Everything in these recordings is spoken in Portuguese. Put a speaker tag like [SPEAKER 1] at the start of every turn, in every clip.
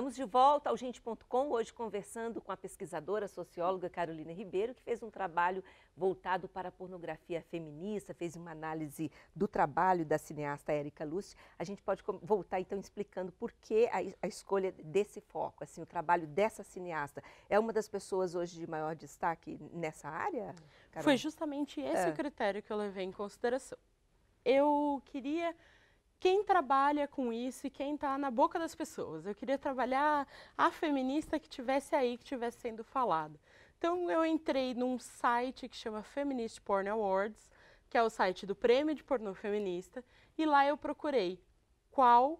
[SPEAKER 1] Estamos de volta ao Gente.com, hoje conversando com a pesquisadora, socióloga Carolina Ribeiro, que fez um trabalho voltado para a pornografia feminista, fez uma análise do trabalho da cineasta Erika Lucy. A gente pode voltar então explicando por que a escolha desse foco, assim, o trabalho dessa cineasta. É uma das pessoas hoje de maior destaque nessa área, Carol?
[SPEAKER 2] Foi justamente esse o critério que eu levei em consideração. Eu queria quem trabalha com isso e quem está na boca das pessoas. Eu queria trabalhar a feminista que estivesse aí, que estivesse sendo falada. Então, eu entrei num site que chama Feminist Porn Awards, que é o site do Prêmio de Pornô Feminista, e lá eu procurei qual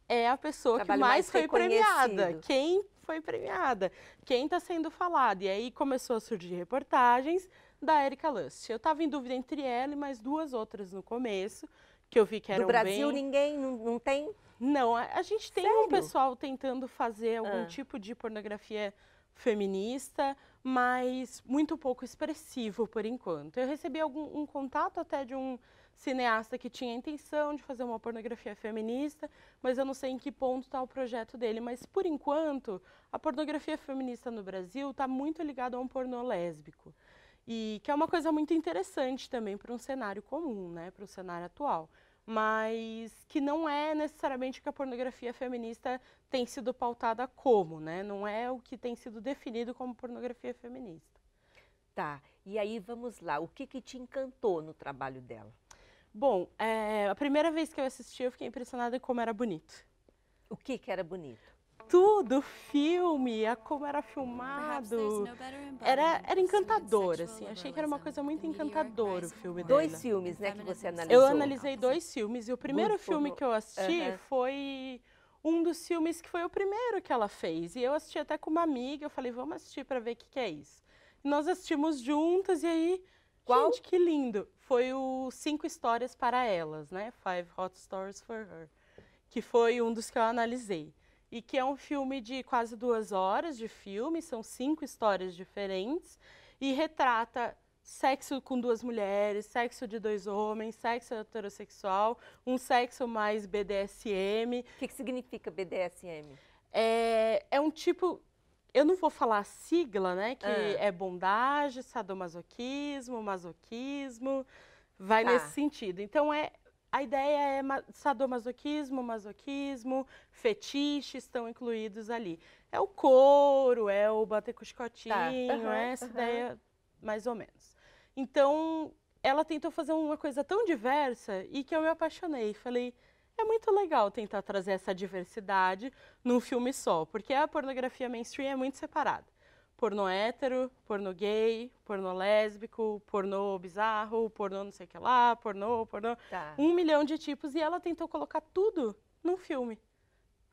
[SPEAKER 2] é a pessoa que mais foi premiada, quem foi premiada, quem está sendo falada. E aí começou a surgir reportagens da Erika Lucy. Eu estava em dúvida entre ela e mais duas outras no começo, que eu vi que eram
[SPEAKER 1] do Brasil ninguém, não tem?
[SPEAKER 2] Não, a gente tem um pessoal tentando fazer algum tipo de pornografia feminista, mas muito pouco expressivo por enquanto. Eu recebi um contato até de um cineasta que tinha a intenção de fazer uma pornografia feminista, mas eu não sei em que ponto está o projeto dele. Mas, por enquanto, a pornografia feminista no Brasil está muito ligada a um pornô lésbico. E que é uma coisa muito interessante também para um cenário comum, né, para o cenário atual. Mas que não é necessariamente que a pornografia feminista tem sido pautada como, né? Não é o que tem sido definido como pornografia feminista.
[SPEAKER 1] Tá, e aí vamos lá, o que te encantou no trabalho dela?
[SPEAKER 2] Bom, a primeira vez que eu assisti eu fiquei impressionada em como era bonito.
[SPEAKER 1] O que era bonito?
[SPEAKER 2] Tudo, o filme, como era filmado, era encantador, assim, achei que era uma coisa muito encantadora o filme dela.
[SPEAKER 1] Dois filmes, né, que você analisou?
[SPEAKER 2] Eu analisei dois filmes, e o primeiro filme que eu assisti foi um dos filmes que foi o primeiro que ela fez, e eu assisti até com uma amiga, eu falei, vamos assistir para ver o que é isso. E nós assistimos juntas, e aí, gente, que lindo! Foi o 5 Histórias para Elas, né, 5 Hot Stories for Her, que foi um dos que eu analisei. E que é um filme de quase 2 horas de filme, são 5 histórias diferentes, e retrata sexo com 2 mulheres, sexo de 2 homens, sexo heterossexual, um sexo mais BDSM.
[SPEAKER 1] O que significa BDSM?
[SPEAKER 2] É um tipo, eu não vou falar a sigla, né, que é bondage, sadomasoquismo, masoquismo, vai nesse sentido. Então, a ideia é sadomasoquismo, masoquismo, fetiche estão incluídos ali. É o couro, é o bater com o chicotinho, é essa ideia mais ou menos. Então, ela tentou fazer uma coisa tão diversa e que eu me apaixonei. Falei, é muito legal tentar trazer essa diversidade num filme só, porque a pornografia mainstream é muito separada. Pornô hétero, pornô gay, pornô lésbico, pornô bizarro, pornô não sei o que lá, pornô... 1 milhão de tipos, e ela tentou colocar tudo num filme,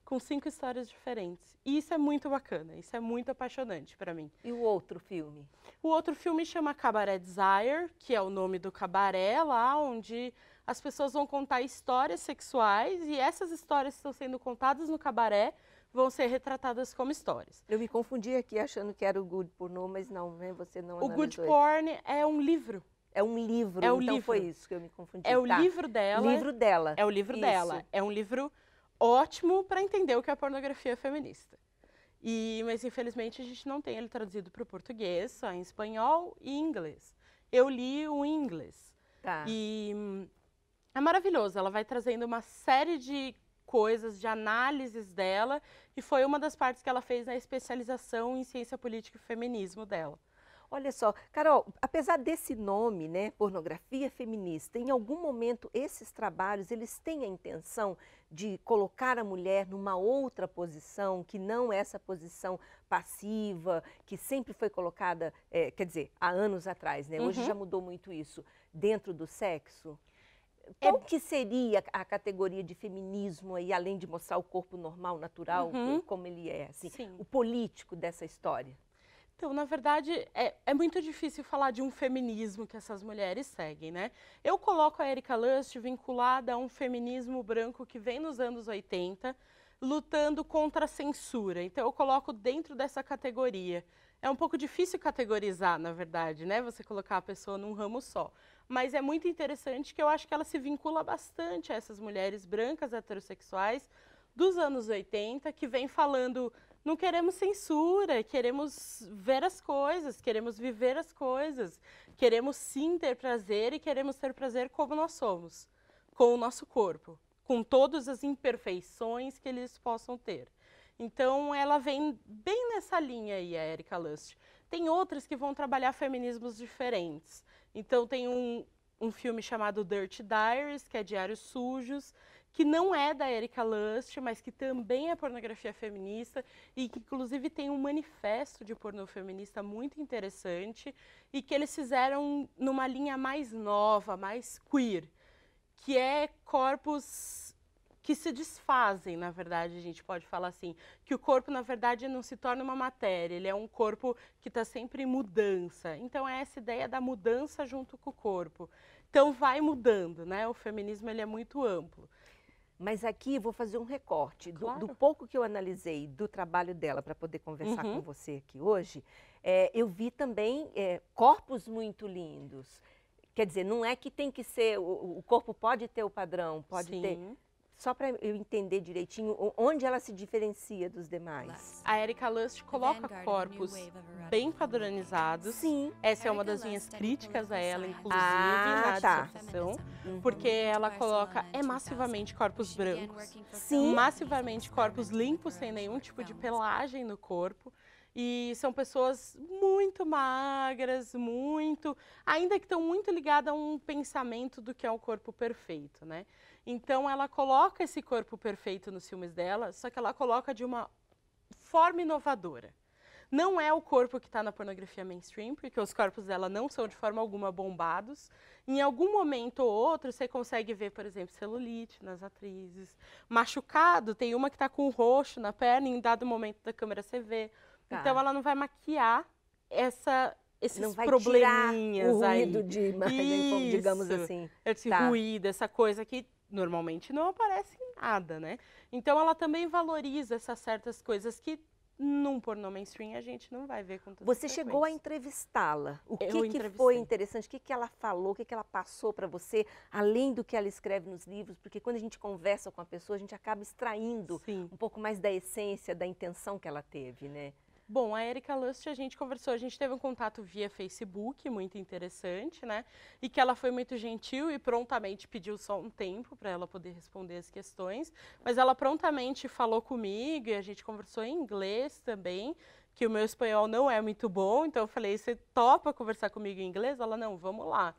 [SPEAKER 2] com 5 histórias diferentes. E isso é muito bacana, isso é muito apaixonante para mim.
[SPEAKER 1] E o outro filme?
[SPEAKER 2] O outro filme chama Cabaret Desire, que é o nome do cabaré lá, onde as pessoas vão contar histórias sexuais, e essas histórias que estão sendo contadas no cabaré vão ser retratadas como histórias.
[SPEAKER 1] Eu me confundi aqui achando que era o Good Pornô, mas não, né? Você não analisou.
[SPEAKER 2] O Good Porn é um livro.
[SPEAKER 1] É um livro,
[SPEAKER 2] então
[SPEAKER 1] livro. Foi isso que eu me confundi.
[SPEAKER 2] É o livro dela.
[SPEAKER 1] Livro dela.
[SPEAKER 2] É o livro dela. É um livro ótimo para entender o que é pornografia feminista. Mas, infelizmente, a gente não tem ele traduzido para o português, só em espanhol e inglês. Eu li o em inglês. E é maravilhoso. Ela vai trazendo uma série de coisas, de análises dela, e foi uma das partes que ela fez na especialização em ciência política e feminismo dela.
[SPEAKER 1] Olha só, Carol, apesar desse nome, né, pornografia feminista, em algum momento esses trabalhos, eles têm a intenção de colocar a mulher numa outra posição, que não essa posição passiva, que sempre foi colocada, quer dizer, há anos atrás, né? Hoje já mudou muito isso, dentro do sexo? Qual que seria a categoria de feminismo aí, além de mostrar o corpo normal, natural, como ele é, assim, o político dessa história?
[SPEAKER 2] Então, na verdade, é muito difícil falar de um feminismo que essas mulheres seguem, né? Eu coloco a Erika Lucy vinculada a um feminismo branco que vem nos anos 80, lutando contra a censura. Então, eu coloco dentro dessa categoria. É um pouco difícil categorizar, na verdade, né? Você colocar a pessoa num ramo só. Mas é muito interessante que eu acho que ela se vincula bastante a essas mulheres brancas heterossexuais, dos anos 80, que vem falando, não queremos censura, queremos ver as coisas, queremos viver as coisas, queremos sim ter prazer e queremos ter prazer como nós somos, com o nosso corpo, com todas as imperfeições que eles possam ter. Então, ela vem bem nessa linha aí, a Erika Lust. Tem outras que vão trabalhar feminismos diferentes. Então, tem um filme chamado Dirty Diaries, que é Diários Sujos, que não é da Erika Lust, mas que também é pornografia feminista e que, inclusive, tem um manifesto de pornô feminista muito interessante e que eles fizeram numa linha mais nova, mais queer, que é corpos que se desfazem, na verdade, a gente pode falar assim, que o corpo, na verdade, não se torna uma matéria, ele é um corpo que está sempre em mudança. Então, é essa ideia da mudança junto com o corpo. Então, vai mudando, né? O feminismo, ele é muito amplo.
[SPEAKER 1] Mas aqui vou fazer um recorte.
[SPEAKER 2] Claro.
[SPEAKER 1] Do pouco que eu analisei do trabalho dela para poder conversar com você aqui hoje, eu vi também corpos muito lindos. Quer dizer, não é que tem que ser, o corpo pode ter o padrão, pode ter... Só para eu entender direitinho onde ela se diferencia dos demais.
[SPEAKER 2] A Erika Lust coloca corpos bem padronizados.
[SPEAKER 1] Sim.
[SPEAKER 2] Essa é uma das minhas críticas a ela, inclusive, na dissertação. Porque ela coloca massivamente corpos brancos.
[SPEAKER 1] Sim.
[SPEAKER 2] Massivamente corpos limpos, sem nenhum tipo de pelagem no corpo. E são pessoas muito magras, ainda que estão muito ligadas a um pensamento do que é o corpo perfeito, né? Então, ela coloca esse corpo perfeito nos filmes dela, só que ela coloca de uma forma inovadora. Não é o corpo que está na pornografia mainstream, porque os corpos dela não são de forma alguma bombados. Em algum momento ou outro, você consegue ver, por exemplo, celulite nas atrizes. Machucado, tem uma que está com roxo na perna, e em dado momento da câmera você vê. Então, ela não vai maquiar esses
[SPEAKER 1] não vai
[SPEAKER 2] probleminhas
[SPEAKER 1] tirar o
[SPEAKER 2] aí.
[SPEAKER 1] ruído de imagem, digamos assim.
[SPEAKER 2] Esse ruído, essa coisa que normalmente não aparece em nada, né? Então, ela também valoriza essas certas coisas que num pornô mainstream a gente não vai ver com tanta
[SPEAKER 1] Você
[SPEAKER 2] frequência.
[SPEAKER 1] chegou a entrevistá-la. O que foi interessante? O que ela falou? O que ela passou para você, além do que ela escreve nos livros? Porque quando a gente conversa com a pessoa, a gente acaba extraindo um pouco mais da essência, da intenção que ela teve, né?
[SPEAKER 2] Bom, a Erika Lust, a gente conversou, a gente teve um contato via Facebook, muito interessante, né? E que ela foi muito gentil e prontamente pediu só um tempo para ela poder responder as questões. Mas ela prontamente falou comigo e a gente conversou em inglês também, que o meu espanhol não é muito bom. Então eu falei, você topa conversar comigo em inglês? Ela, não, vamos lá.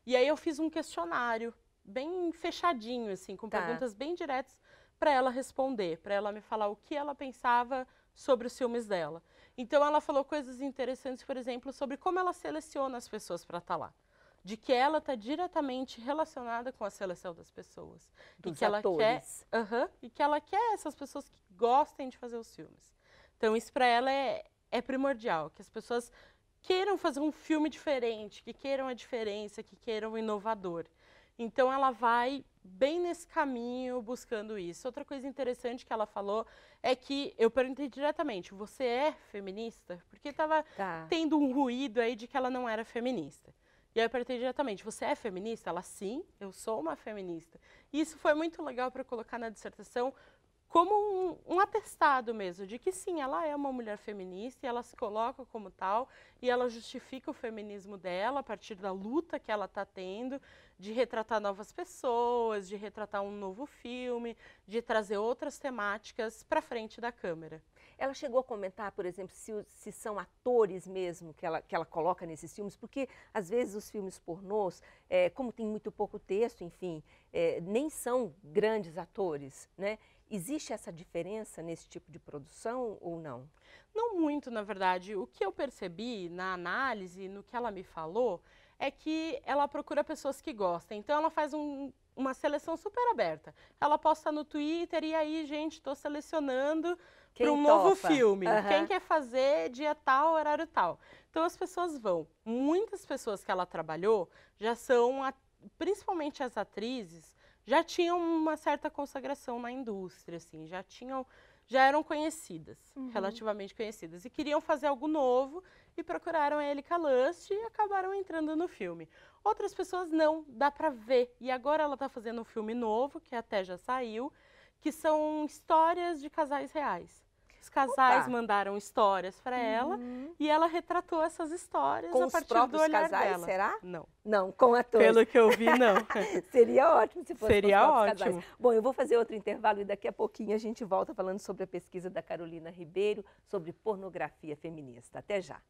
[SPEAKER 2] E aí eu fiz um questionário bem fechadinho, assim, com perguntas bem diretas para ela responder, para ela me falar o que ela pensava sobre os filmes dela. Então, ela falou coisas interessantes, por exemplo, sobre como ela seleciona as pessoas para estar lá. De que ela está diretamente relacionada com a seleção das pessoas.
[SPEAKER 1] Dos
[SPEAKER 2] e que
[SPEAKER 1] atores.
[SPEAKER 2] E que ela quer essas pessoas que gostem de fazer os filmes. Então, isso para ela é primordial, que as pessoas queiram fazer um filme diferente, que queiram a diferença, que queiram o inovador. Então, ela vai bem nesse caminho buscando isso. Outra coisa interessante que ela falou é que eu perguntei diretamente, você é feminista? Porque estava tendo um ruído aí de que ela não era feminista. E aí eu perguntei diretamente, você é feminista? Ela, sim, eu sou uma feminista. E isso foi muito legal para colocar na dissertação como um atestado mesmo, de que sim, ela é uma mulher feminista e ela se coloca como tal e ela justifica o feminismo dela a partir da luta que ela está tendo de retratar novas pessoas, de retratar um novo filme, de trazer outras temáticas para frente da câmera.
[SPEAKER 1] Ela chegou a comentar, por exemplo, se são atores mesmo que ela coloca nesses filmes, porque às vezes os filmes pornôs, como tem muito pouco texto, enfim, nem são grandes atores, né? Existe essa diferença nesse tipo de produção ou não?
[SPEAKER 2] Não muito, na verdade. O que eu percebi na análise, no que ela me falou, é que ela procura pessoas que gostem. Então, ela faz uma seleção super aberta. Ela posta no Twitter e aí, gente, estou selecionando para um novo filme. Quem quer fazer dia tal, horário tal. Então, as pessoas vão. Muitas pessoas que ela trabalhou já são, principalmente as atrizes, já tinham uma certa consagração na indústria, assim, já eram conhecidas, relativamente conhecidas, e queriam fazer algo novo e procuraram a Erika Lust e acabaram entrando no filme. Outras pessoas não, dá pra ver. E agora ela tá fazendo um filme novo, que até já saiu, que são histórias de casais reais. Os casais mandaram histórias para ela e ela retratou essas histórias
[SPEAKER 1] com
[SPEAKER 2] a partir
[SPEAKER 1] os próprios
[SPEAKER 2] do olhar
[SPEAKER 1] casais,
[SPEAKER 2] dela.
[SPEAKER 1] será?
[SPEAKER 2] Não.
[SPEAKER 1] Não, com atores.
[SPEAKER 2] Pelo que eu vi, não.
[SPEAKER 1] Seria ótimo se fosse
[SPEAKER 2] Seria
[SPEAKER 1] com os próprios
[SPEAKER 2] ótimo.
[SPEAKER 1] casais. Bom, eu vou fazer outro intervalo e daqui a pouquinho a gente volta falando sobre a pesquisa da Carolina Ribeiro sobre pornografia feminista. Até já.